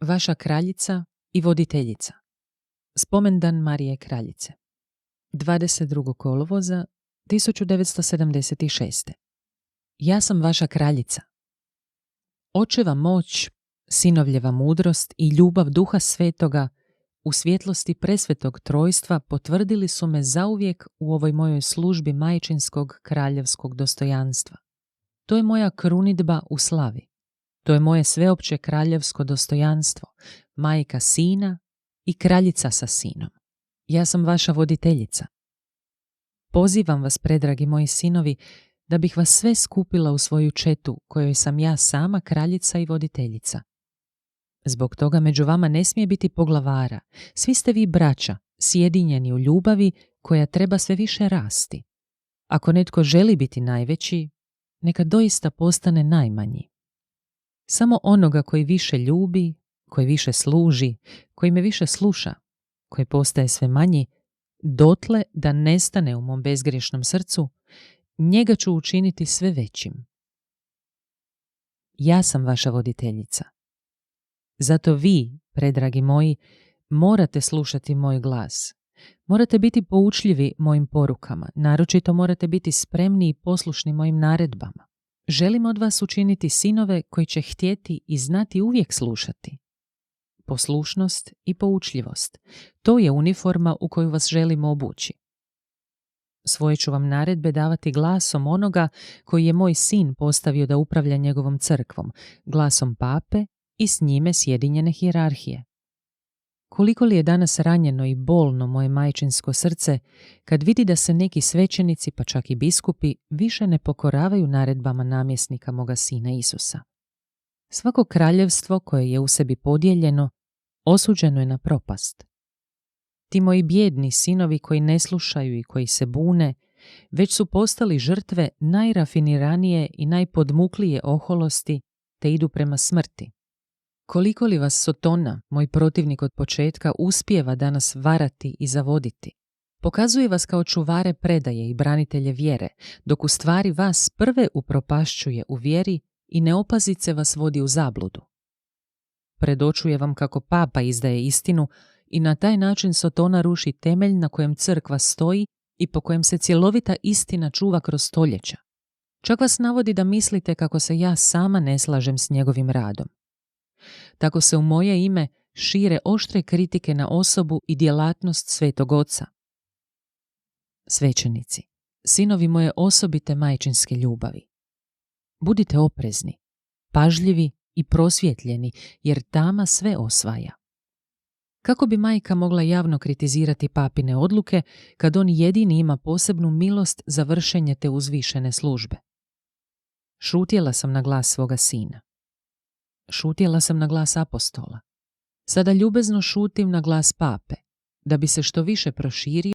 Vaša kraljica i voditeljica. Spomendan Marije Kraljice. 22. kolovoza 1976. Ja sam vaša kraljica. Očeva moć, sinovljeva mudrost i ljubav Duha Svetoga u svjetlosti presvetog trojstva potvrdili su me zauvijek u ovoj mojoj službi majčinskog kraljevskog dostojanstva. To je moja krunidba u slavi. To je moje sveopće kraljevsko dostojanstvo, majka sina i kraljica sa sinom. Ja sam vaša voditeljica. Pozivam vas, predragi moji sinovi, da bih vas sve skupila u svoju četu, kojoj sam ja sama kraljica i voditeljica. Zbog toga među vama ne smije biti poglavara. Svi ste vi braća, sjedinjeni u ljubavi koja treba sve više rasti. Ako netko želi biti najveći, neka doista postane najmanji. Samo onoga koji više ljubi, koji više služi, koji me više sluša, koji postaje sve manji, dotle da nestane u mom bezgriješnom srcu, njega ću učiniti sve većim. Ja sam vaša voditeljica. Zato vi, predragi moji, morate slušati moj glas. Morate biti poučljivi mojim porukama, naročito morate biti spremni i poslušni mojim naredbama. Želim od vas učiniti sinove koji će htjeti i znati uvijek slušati. Poslušnost i poučljivost. To je uniforma u koju vas želimo obući. Svoje ću vam naredbe davati glasom onoga koji je moj sin postavio da upravlja njegovom crkvom, glasom pape i s njime sjedinjene hijerarhije. Koliko li je danas ranjeno i bolno moje majčinsko srce kad vidi da se neki svećenici, pa čak i biskupi, više ne pokoravaju naredbama namjesnika moga sina Isusa. Svako kraljevstvo koje je u sebi podijeljeno, osuđeno je na propast. Ti moji bijedni sinovi koji ne slušaju i koji se bune, već su postali žrtve najrafiniranije i najpodmuklije oholosti, te idu prema smrti. Koliko li vas Sotona, moj protivnik od početka, uspijeva danas varati i zavoditi? Pokazuje vas kao čuvare predaje i branitelje vjere, dok u stvari vas prve upropašćuje u vjeri i neopazice vas vodi u zabludu. Predočuje vam kako papa izdaje istinu i na taj način Sotona ruši temelj na kojem crkva stoji i po kojem se cjelovita istina čuva kroz stoljeća. Čak vas navodi da mislite kako se ja sama ne slažem s njegovim radom. Tako se u moje ime šire oštre kritike na osobu i djelatnost Svetog Oca. Svećenici, sinovi moje osobite majčinske ljubavi, budite oprezni, pažljivi i prosvjetljeni, jer tama sve osvaja. Kako bi majka mogla javno kritizirati papine odluke kad on jedini ima posebnu milost za vršenje te uzvišene službe? Šutjela sam na glas svoga sina. Šutjela sam na glas apostola. Sada ljubezno šutim na glas pape, da bi se što više proširio